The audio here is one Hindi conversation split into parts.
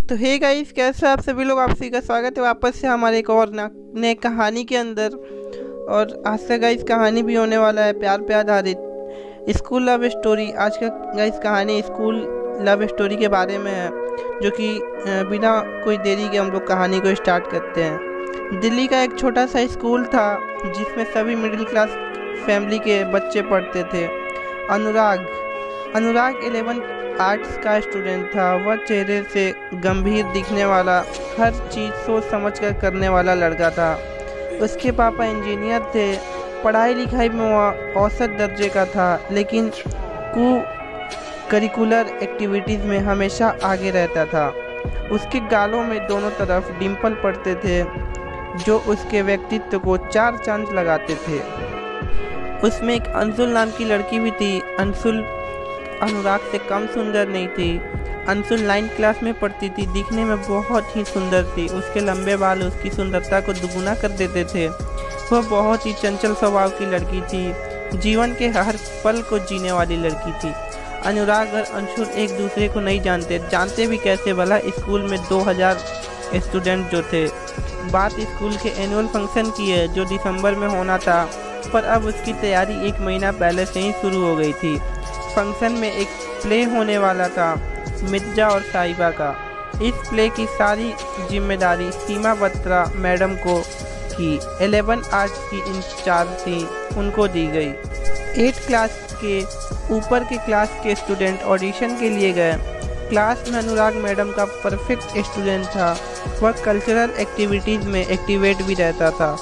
तो हे गाइस, कैसे आप सभी लोग। आप सभी का स्वागत है वापस से हमारे एक और नए कहानी के अंदर। और आज से गाइस कहानी भी होने वाला है प्यार पे आधारित स्कूल लव स्टोरी। आज का गाइस कहानी स्कूल लव स्टोरी के बारे में है, जो कि बिना कोई देरी के हम लोग कहानी को स्टार्ट करते हैं। दिल्ली का एक छोटा सा स्कूल था जिसमें सभी मिडिल क्लास फैमिली के बच्चे पढ़ते थे। अनुराग 11 आर्ट्स का स्टूडेंट था। वह चेहरे से गंभीर दिखने वाला, हर चीज़ सोच समझ कर करने वाला लड़का था। उसके पापा इंजीनियर थे। पढ़ाई लिखाई में वह औसत दर्जे का था, लेकिन करिकुलर एक्टिविटीज़ में हमेशा आगे रहता था। उसके गालों में दोनों तरफ डिंपल पड़ते थे, जो उसके व्यक्तित्व को चार चांद लगाते थे। उसमें एक अंशुल नाम की लड़की भी थी। अंशुल अनुराग से कम सुंदर नहीं थी। अंशुल 9th क्लास में पढ़ती थी। दिखने में बहुत ही सुंदर थी। उसके लंबे बाल उसकी सुंदरता को दुगुना कर देते थे। वह बहुत ही चंचल स्वभाव की लड़की थी, जीवन के हर पल को जीने वाली लड़की थी। अनुराग और अंशुल एक दूसरे को नहीं जानते भी कैसे भला। स्कूल में 2000 स्टूडेंट जो थे। बात स्कूल के एनुअल फंक्शन की है, जो दिसंबर में होना था, पर अब उसकी तैयारी 1 महीना पहले से ही शुरू हो गई थी। फंक्शन में एक प्ले होने वाला था, मिर्जा और साहिबा का। इस प्ले की सारी जिम्मेदारी सीमा बत्रा मैडम को की 11 आर्ट्स की इंचार्ज थी, उनको दी गई। 8 क्लास के ऊपर के क्लास के स्टूडेंट ऑडिशन के लिए गए। क्लास में अनुराग मैडम का परफेक्ट स्टूडेंट था। वह कल्चरल एक्टिविटीज़ में एक्टिवेट भी रहता था।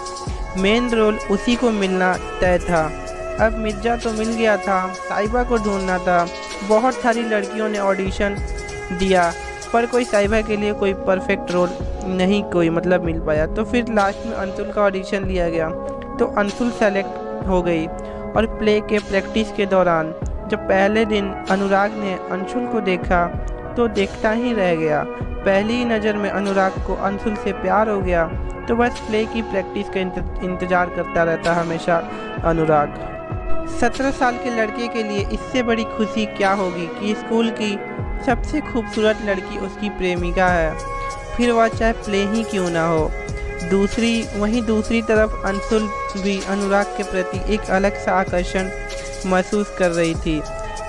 मेन रोल उसी को मिलना तय था। अब मिर्जा तो मिल गया था, साहिबा को ढूंढना था। बहुत सारी लड़कियों ने ऑडिशन दिया, पर कोई साहिबा के लिए कोई परफेक्ट रोल नहीं मिल पाया। तो फिर लास्ट में अंशुल का ऑडिशन लिया गया, तो अंशुल सेलेक्ट हो गई। और प्ले के प्रैक्टिस के दौरान जब पहले दिन अनुराग ने अंशुल को देखा तो देखता ही रह गया। पहली ही नज़र में अनुराग को अंशुल से प्यार हो गया। तो बस प्ले की प्रैक्टिस का इंतज़ार करता रहता हमेशा अनुराग। 17 साल के लड़के के लिए इससे बड़ी खुशी क्या होगी कि स्कूल की सबसे खूबसूरत लड़की उसकी प्रेमिका है, फिर वह चाहे प्ले ही क्यों ना हो। दूसरी तरफ अंशुल भी अनुराग के प्रति एक अलग सा आकर्षण महसूस कर रही थी।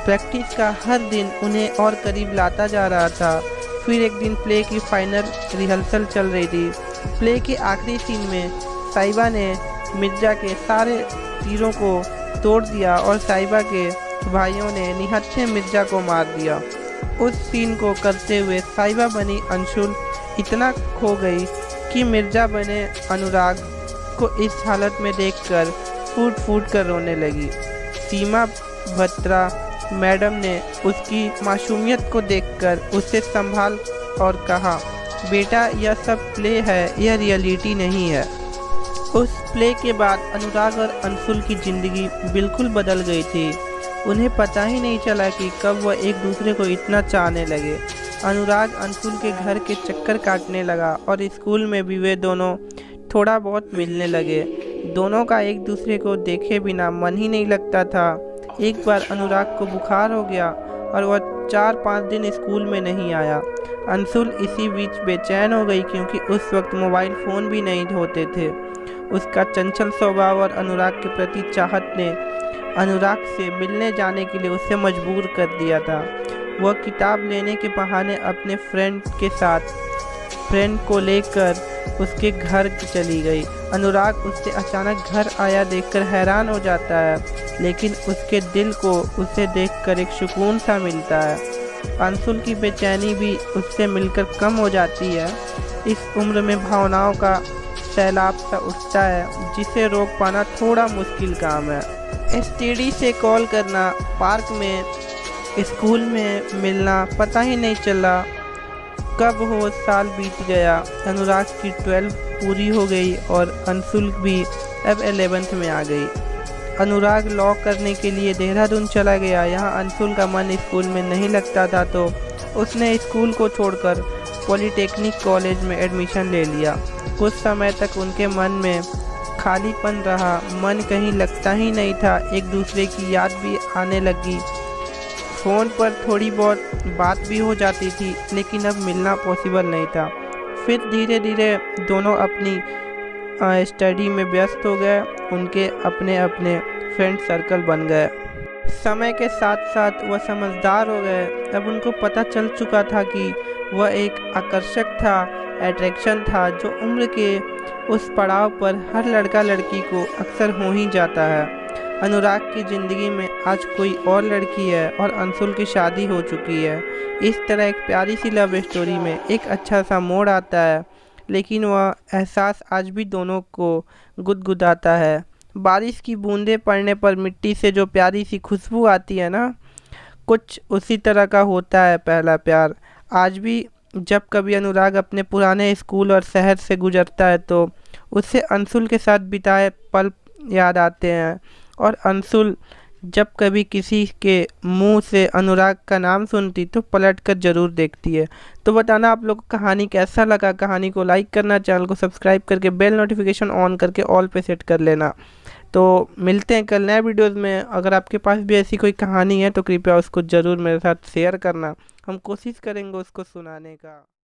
प्रैक्टिस का हर दिन उन्हें और करीब लाता जा रहा था। फिर एक दिन प्ले की फाइनल रिहर्सल चल रही थी। प्ले के आखिरी सीन में साहिबा ने मिर्जा के सारे तीरों को तोड़ दिया और साहिबा के भाइयों ने निहत्थे मिर्जा को मार दिया। उस सीन को करते हुए साहिबा बनी अंशुल इतना खो गई कि मिर्जा बने अनुराग को इस हालत में देखकर फूट फूट कर रोने लगी। सीमा बत्रा मैडम ने उसकी मासूमियत को देखकर उसे संभाल और कहा, बेटा यह सब प्ले है, यह रियलिटी नहीं है। उस प्ले के बाद अनुराग और अंशुल की ज़िंदगी बिल्कुल बदल गई थी। उन्हें पता ही नहीं चला कि कब वह एक दूसरे को इतना चाहने लगे। अनुराग अंशुल के घर के चक्कर काटने लगा और स्कूल में भी वे दोनों थोड़ा बहुत मिलने लगे। दोनों का एक दूसरे को देखे बिना मन ही नहीं लगता था। एक बार अनुराग को बुखार हो गया और वह 4-5 दिन स्कूल में नहीं आया। अंशुल इसी बीच बेचैन हो गई, क्योंकि उस वक्त मोबाइल फ़ोन भी नहीं होते थे। उसका चंचल स्वभाव और अनुराग के प्रति चाहत ने अनुराग से मिलने जाने के लिए उसे मजबूर कर दिया था। वह किताब लेने के बहाने अपने फ्रेंड को लेकर उसके घर चली गई। अनुराग उससे अचानक घर आया देखकर हैरान हो जाता है, लेकिन उसके दिल को उसे देखकर एक सुकून सा मिलता है। अंशुल की बेचैनी भी उससे मिलकर कम हो जाती है। इस उम्र में भावनाओं का सैलाब सा उठता है, जिसे रोक पाना थोड़ा मुश्किल काम है। एसटीडी से कॉल करना, पार्क में, स्कूल में मिलना, पता ही नहीं चला कब वो साल बीत गया। अनुराग की 12 पूरी हो गई और अंशुल भी अब 11th में आ गई। अनुराग लॉ करने के लिए देहरादून चला गया। यहाँ अंशुल का मन स्कूल में नहीं लगता था, तो उसने स्कूल को छोड़कर पॉलिटेक्निक कॉलेज में एडमिशन ले लिया। कुछ समय तक उनके मन में खालीपन रहा, मन कहीं लगता ही नहीं था। एक दूसरे की याद भी आने लगी। फ़ोन पर थोड़ी बहुत बात भी हो जाती थी, लेकिन अब मिलना पॉसिबल नहीं था। फिर धीरे धीरे दोनों अपनी स्टडी में व्यस्त हो गए, उनके अपने अपने फ्रेंड सर्कल बन गए। समय के साथ साथ वह समझदार हो गए। अब उनको पता चल चुका था कि वह एक आकर्षक था, अट्रैक्शन था, जो उम्र के उस पड़ाव पर हर लड़का लड़की को अक्सर हो ही जाता है। अनुराग की ज़िंदगी में आज कोई और लड़की है और अंशुल की शादी हो चुकी है। इस तरह एक प्यारी सी लव स्टोरी में एक अच्छा सा मोड़ आता है, लेकिन वह एहसास आज भी दोनों को गुदगुदाता है। बारिश की बूंदें पड़ने पर मिट्टी से जो प्यारी सी खुशबू आती है ना, कुछ उसी तरह का होता है पहला प्यार। आज भी जब कभी अनुराग अपने पुराने स्कूल और शहर से गुजरता है तो उसे अंशुल के साथ बिताए पल याद आते हैं, और अंशुल जब कभी किसी के मुंह से अनुराग का नाम सुनती तो पलट कर ज़रूर देखती है। तो बताना आप लोग को कहानी कैसा लगा। कहानी को लाइक करना, चैनल को सब्सक्राइब करके बेल नोटिफिकेशन ऑन करके ऑल पे सेट कर लेना। तो मिलते हैं कल नए वीडियोस में। अगर आपके पास भी ऐसी कोई कहानी है तो कृपया उसको ज़रूर मेरे साथ शेयर करना, हम कोशिश करेंगे उसको सुनाने का।